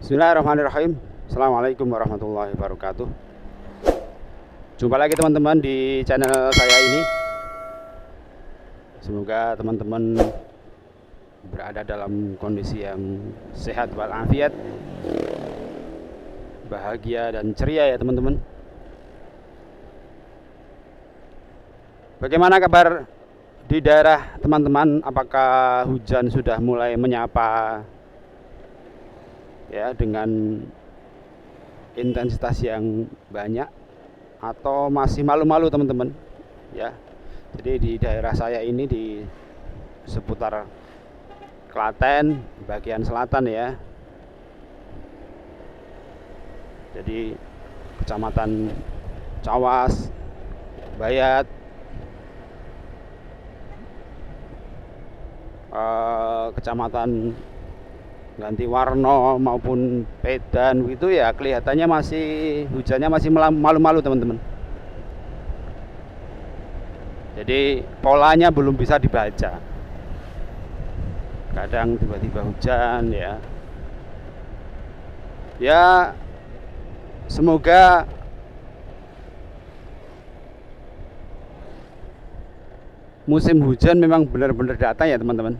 Bismillahirrahmanirrahim. Assalamualaikum warahmatullahi wabarakatuh. Jumpa lagi teman-teman di channel saya ini. Semoga teman-teman berada dalam kondisi yang sehat walafiat, bahagia dan ceria ya teman-teman. Bagaimana kabar di daerah teman-teman? Apakah hujan sudah mulai menyapa ya dengan intensitas yang banyak atau masih malu-malu teman-teman ya. Jadi di daerah saya ini di seputar Klaten bagian selatan ya, jadi kecamatan Cawas, Bayat, kecamatan Ganti Warno maupun Pedan itu ya kelihatannya masih hujannya masih malu-malu teman-teman. Jadi polanya belum bisa dibaca. Kadang tiba-tiba hujan ya. Ya semoga musim hujan memang benar-benar datang ya teman-teman.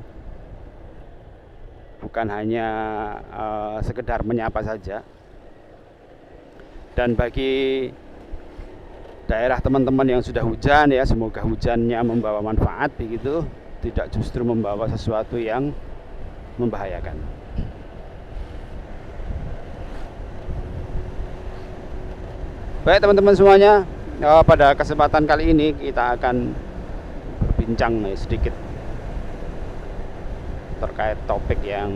Bukan hanya sekedar menyapa saja. Dan bagi daerah teman-teman yang sudah hujan ya, semoga hujannya membawa manfaat begitu, tidak justru membawa sesuatu yang membahayakan. Baik teman-teman semuanya, pada kesempatan kali ini kita akan berbincang sedikit terkait topik yang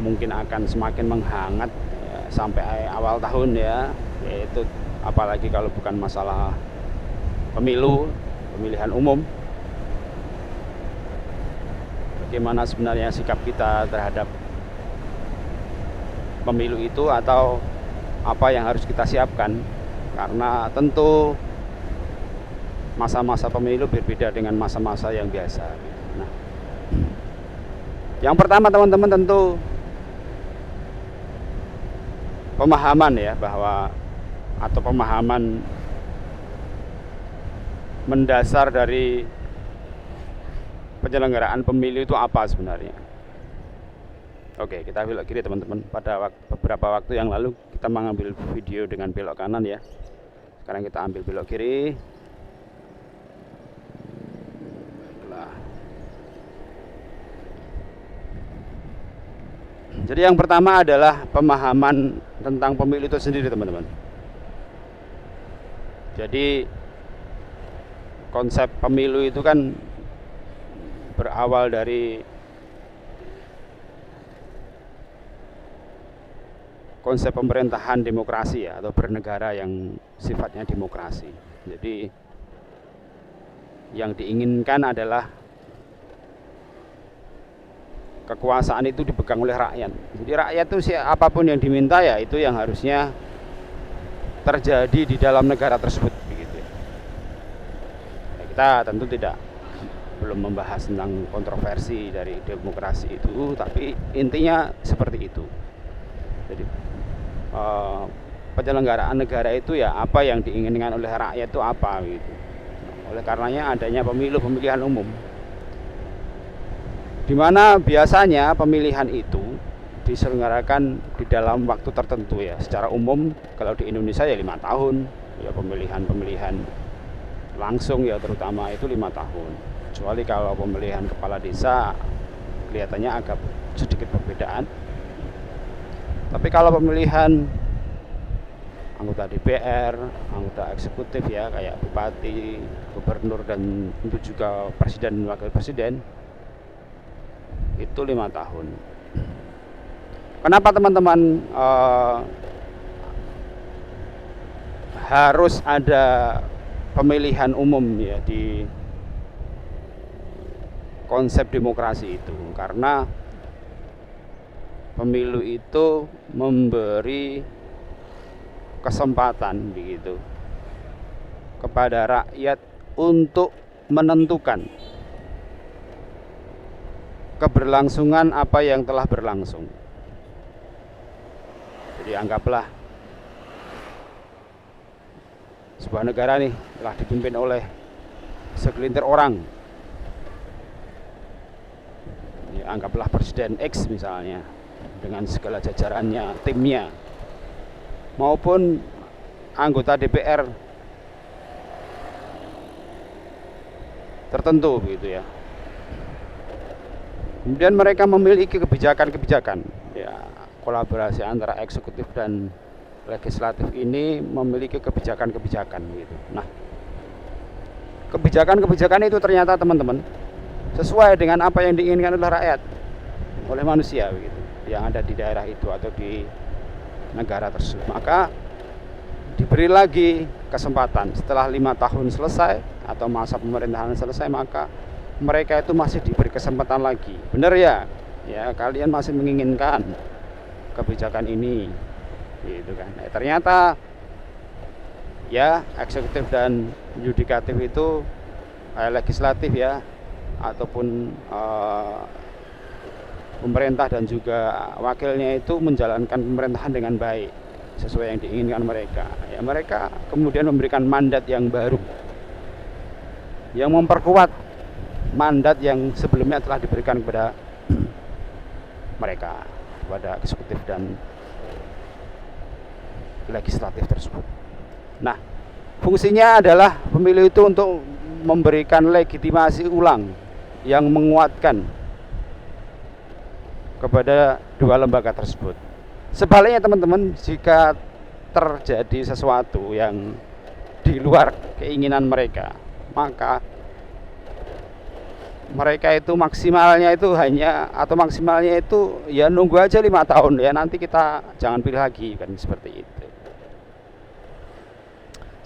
mungkin akan semakin menghangat ya, sampai awal tahun ya, yaitu apalagi kalau bukan masalah pemilihan umum. Bagaimana sebenarnya sikap kita terhadap pemilu itu, atau apa yang harus kita siapkan, karena tentu masa-masa pemilu berbeda dengan masa-masa yang biasa. Nah, yang pertama teman-teman tentu pemahaman ya, bahwa atau pemahaman mendasar dari penyelenggaraan pemilu itu apa sebenarnya. Oke, kita belok kiri teman-teman. Pada beberapa waktu yang lalu kita mengambil video dengan belok kanan ya. Sekarang kita ambil belok kiri. Jadi yang pertama adalah pemahaman tentang pemilu itu sendiri teman-teman. Jadi konsep pemilu itu kan berawal dari konsep pemerintahan demokrasi ya, atau bernegara yang sifatnya demokrasi. Jadi yang diinginkan adalah kekuasaan itu dipegang oleh rakyat. Jadi rakyat itu apapun yang diminta ya itu yang harusnya terjadi di dalam negara tersebut begitu. Ya, kita tentu belum membahas tentang kontroversi dari demokrasi itu, tapi intinya seperti itu. Jadi penyelenggaraan negara itu ya apa yang diinginkan oleh rakyat itu apa gitu. Oleh karenanya adanya pemilihan umum, di mana biasanya pemilihan itu diselenggarakan di dalam waktu tertentu ya. Secara umum kalau di Indonesia ya 5 tahun ya, pemilihan langsung ya terutama itu 5 tahun. Kecuali kalau pemilihan kepala desa kelihatannya agak sedikit perbedaan. Tapi kalau pemilihan anggota DPR, anggota eksekutif ya, kayak bupati, gubernur, dan tentu juga presiden dan wakil presiden, itu 5 tahun. Kenapa teman-teman harus ada pemilihan umum ya di konsep demokrasi itu? Karena pemilu itu memberi kesempatan begitu kepada rakyat untuk menentukan keberlangsungan apa yang telah berlangsung. Jadi anggaplah sebuah negara nih telah dipimpin oleh segelintir orang. Ya, anggaplah Presiden X misalnya dengan segala jajarannya, timnya, maupun anggota DPR tertentu begitu ya. Kemudian mereka memiliki kebijakan-kebijakan ya, kolaborasi antara eksekutif dan legislatif ini memiliki kebijakan-kebijakan gitu. Nah, kebijakan-kebijakan itu ternyata teman-teman sesuai dengan apa yang diinginkan oleh rakyat, oleh manusia begitu, yang ada di daerah itu atau di negara tersebut. Maka diberi lagi kesempatan setelah 5 tahun selesai atau masa pemerintahan selesai, maka mereka itu masih diberi kesempatan lagi. Benar ya? Ya, kalian masih menginginkan kebijakan ini, gitu kan? Ternyata ya eksekutif dan yudikatif itu legislatif ya, ataupun pemerintah dan juga wakilnya itu menjalankan pemerintahan dengan baik sesuai yang diinginkan mereka. Ya, mereka kemudian memberikan mandat yang baru yang memperkuat mandat yang sebelumnya telah diberikan kepada mereka, kepada eksekutif dan legislatif tersebut. Nah, fungsinya adalah pemilu itu untuk memberikan legitimasi ulang yang menguatkan kepada dua lembaga tersebut. Sebaliknya teman-teman, jika terjadi sesuatu yang di luar keinginan mereka, maka mereka itu maksimalnya itu ya nunggu aja 5 tahun ya, nanti kita jangan pilih lagi, kan seperti itu.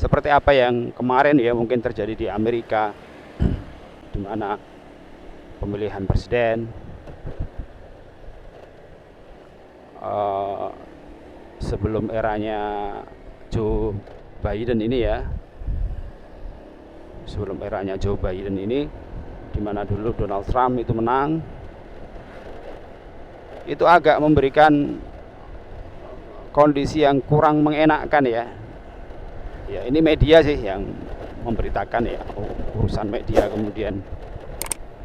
Seperti apa yang kemarin ya mungkin terjadi di Amerika, di mana pemilihan presiden sebelum eranya Joe Biden ini ya, di mana dulu Donald Trump itu menang, itu agak memberikan kondisi yang kurang mengenakkan ya. Ya, ini media sih yang memberitakan ya, urusan media kemudian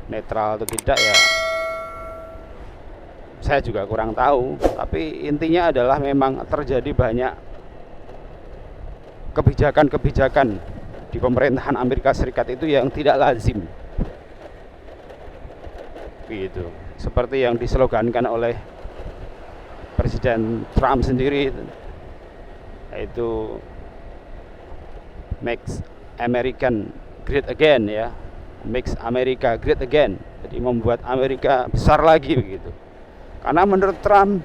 netral atau tidak ya, saya juga kurang tahu. Tapi intinya adalah memang terjadi banyak kebijakan-kebijakan di pemerintahan Amerika Serikat itu yang tidak lazim. Gitu. Seperti yang dislogankan oleh Presiden Trump sendiri, yaitu Make America Great Again ya, Make America Great Again. Jadi membuat Amerika besar lagi begitu. Karena menurut Trump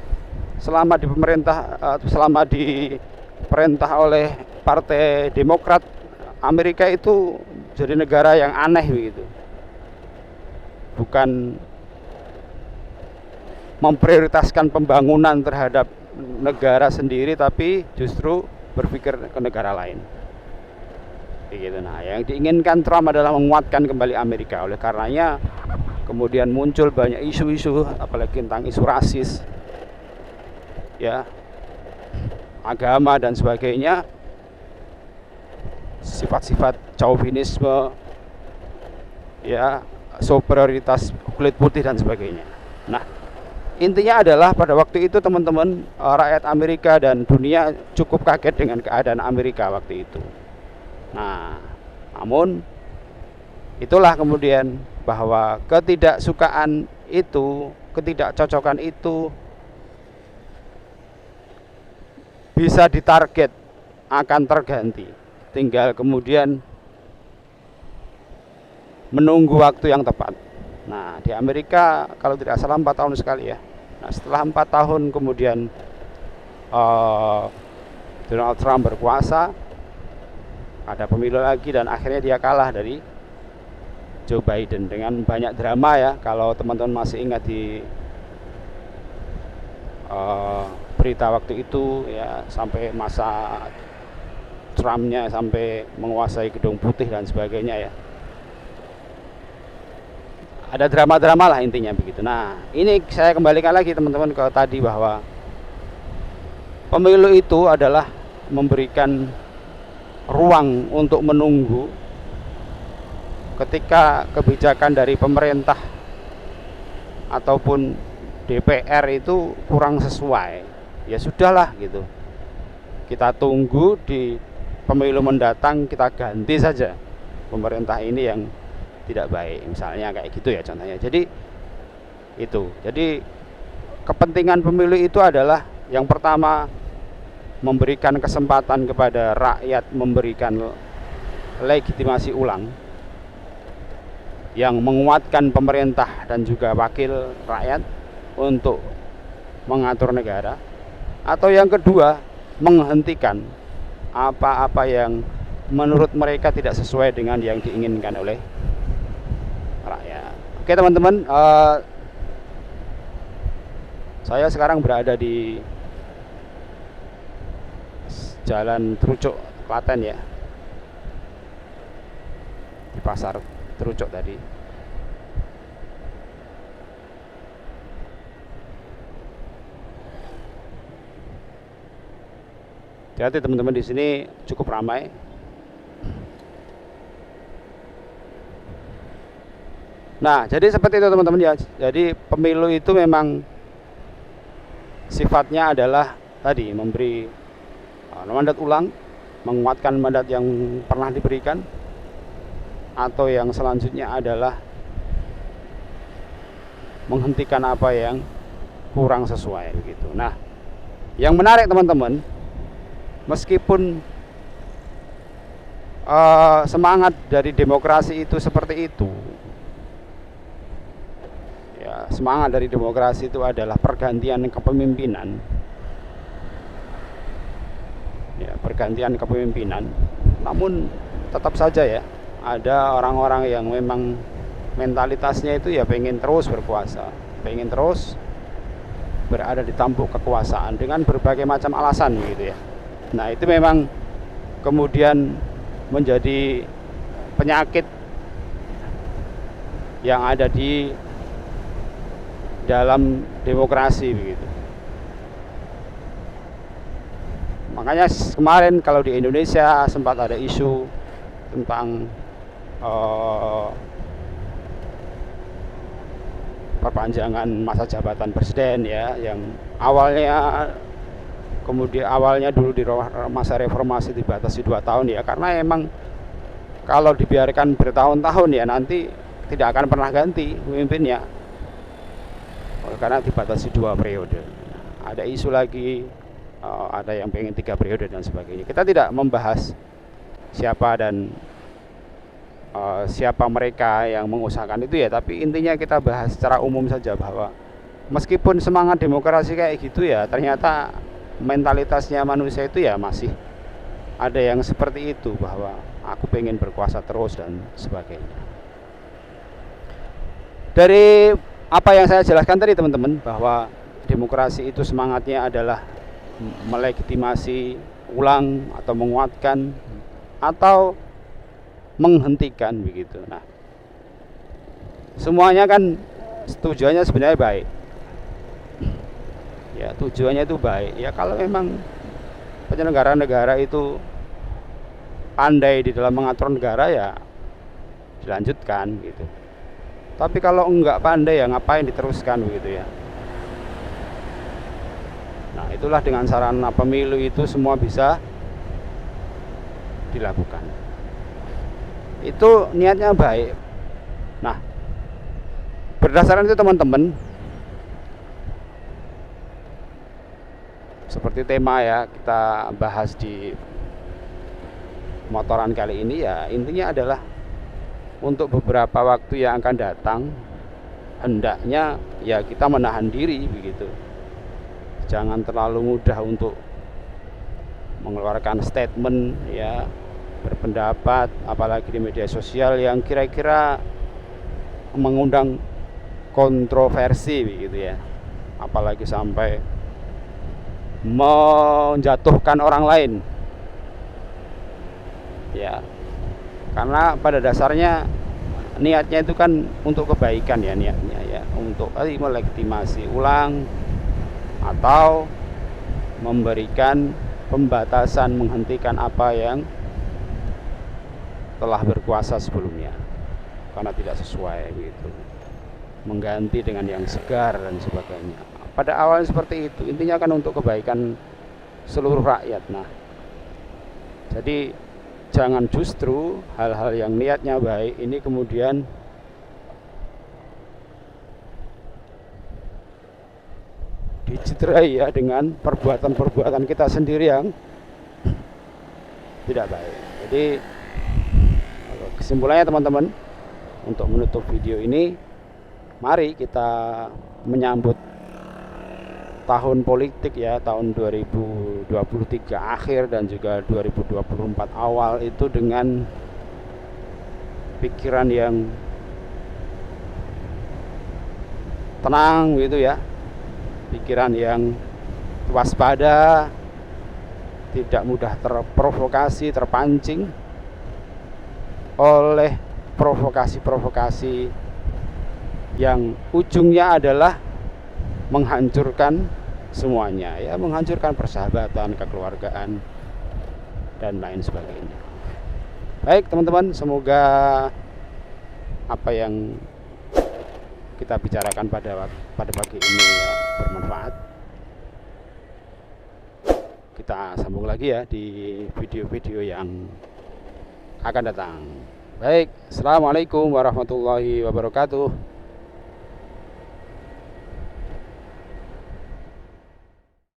selama diperintah oleh Partai Demokrat, Amerika itu jadi negara yang aneh begitu. Bukan memprioritaskan pembangunan terhadap negara sendiri, tapi justru berpikir ke negara lain. Begitu. Nah, yang diinginkan Trump adalah menguatkan kembali Amerika. Oleh karenanya kemudian muncul banyak isu-isu, apalagi tentang isu rasis, ya, agama dan sebagainya, sifat-sifat chauvinisme, ya, superioritas kulit putih dan sebagainya. Nah, intinya adalah pada waktu itu teman-teman, rakyat Amerika dan dunia cukup kaget dengan keadaan Amerika waktu itu. Nah, namun itulah kemudian bahwa ketidaksukaan itu, ketidakcocokan itu bisa ditarget akan terganti. Tinggal kemudian menunggu waktu yang tepat. Nah, di Amerika kalau tidak salah 4 tahun sekali ya. Nah, setelah 4 tahun kemudian Donald Trump berkuasa, ada pemilu lagi dan akhirnya dia kalah dari Joe Biden dengan banyak drama ya. Kalau teman-teman masih ingat di berita waktu itu ya, sampai masa Trumpnya sampai menguasai Gedung Putih dan sebagainya ya. Ada drama-drama lah intinya begitu. Nah, ini saya kembalikan lagi teman-teman ke tadi, bahwa Pemilu itu adalah memberikan ruang untuk menunggu ketika kebijakan dari pemerintah ataupun DPR itu kurang sesuai. Ya sudahlah gitu, kita tunggu di pemilu mendatang, kita ganti saja pemerintah ini yang tidak baik, misalnya kayak gitu ya contohnya. Jadi kepentingan pemilu itu adalah yang pertama, memberikan kesempatan kepada rakyat, memberikan legitimasi ulang yang menguatkan pemerintah dan juga wakil rakyat untuk mengatur negara. Atau yang kedua, menghentikan apa-apa yang menurut mereka tidak sesuai dengan yang diinginkan oleh rakyat. Oke teman-teman, saya sekarang berada di Jalan Trucuk, Klaten ya, di pasar Trucuk tadi. Hati-hati teman-teman, di sini cukup ramai. Nah, jadi seperti itu teman-teman ya. Jadi pemilu itu memang sifatnya adalah tadi memberi mandat ulang, menguatkan mandat yang pernah diberikan, atau yang selanjutnya adalah menghentikan apa yang kurang sesuai begitu. Nah, yang menarik teman-teman, meskipun semangat dari demokrasi itu seperti itu ya, semangat dari demokrasi itu adalah pergantian kepemimpinan ya, pergantian kepemimpinan, namun tetap saja ya ada orang-orang yang memang mentalitasnya itu ya pengen terus berkuasa, pengen terus berada di tampuk kekuasaan dengan berbagai macam alasan gitu ya. Nah, itu memang kemudian menjadi penyakit yang ada di dalam demokrasi begitu. Makanya kemarin kalau di Indonesia sempat ada isu tentang perpanjangan masa jabatan presiden ya, yang awalnya dulu di masa reformasi dibatasi 2 tahun ya, karena emang kalau dibiarkan bertahun-tahun ya nanti tidak akan pernah ganti pemimpinnya, karena dibatasi 2 periode. Ada isu lagi, ada yang pengen 3 periode dan sebagainya. Kita tidak membahas siapa dan siapa mereka yang mengusahakan itu ya, tapi intinya kita bahas secara umum saja bahwa meskipun semangat demokrasi kayak gitu ya, ternyata mentalitasnya manusia itu ya masih ada yang seperti itu, bahwa aku pengen berkuasa terus dan sebagainya. Dari apa yang saya jelaskan tadi teman-teman, bahwa demokrasi itu semangatnya adalah melegitimasi ulang atau menguatkan atau menghentikan begitu. Nah, semuanya kan tujuannya sebenarnya baik ya, tujuannya itu baik ya. Kalau memang penyelenggara negara itu pandai di dalam mengatur negara ya dilanjutkan gitu. Tapi kalau enggak pandai ya ngapain diteruskan begitu ya. Nah, itulah dengan sarana pemilu itu semua bisa dilakukan. Itu niatnya baik. Nah, berdasarkan itu teman-teman, seperti tema ya kita bahas di motoran kali ini ya, intinya adalah untuk beberapa waktu yang akan datang hendaknya ya kita menahan diri begitu. Jangan terlalu mudah untuk mengeluarkan statement ya, berpendapat apalagi di media sosial yang kira-kira mengundang kontroversi begitu ya, apalagi sampai menjatuhkan orang lain ya, karena pada dasarnya niatnya itu kan untuk kebaikan ya, niatnya ya untuk melegitimasi ulang atau memberikan pembatasan, menghentikan apa yang telah berkuasa sebelumnya karena tidak sesuai gitu, mengganti dengan yang segar dan sebagainya. Pada awalnya seperti itu, intinya kan untuk kebaikan seluruh rakyat. Nah, jadi jangan justru hal-hal yang niatnya baik ini kemudian dicederai ya dengan perbuatan-perbuatan kita sendiri yang tidak baik. Jadi kesimpulannya teman-teman, untuk menutup video ini, mari kita menyambut tahun politik ya, tahun 2023 akhir dan juga 2024 awal itu dengan pikiran yang tenang gitu ya, pikiran yang waspada, tidak mudah terprovokasi, terpancing oleh provokasi-provokasi yang ujungnya adalah menghancurkan semuanya ya, menghancurkan persahabatan, kekeluargaan dan lain sebagainya. Baik teman-teman, semoga apa yang kita bicarakan pada pagi ini ya bermanfaat. Kita sambung lagi ya di video-video yang akan datang. Baik, assalamualaikum warahmatullahi wabarakatuh.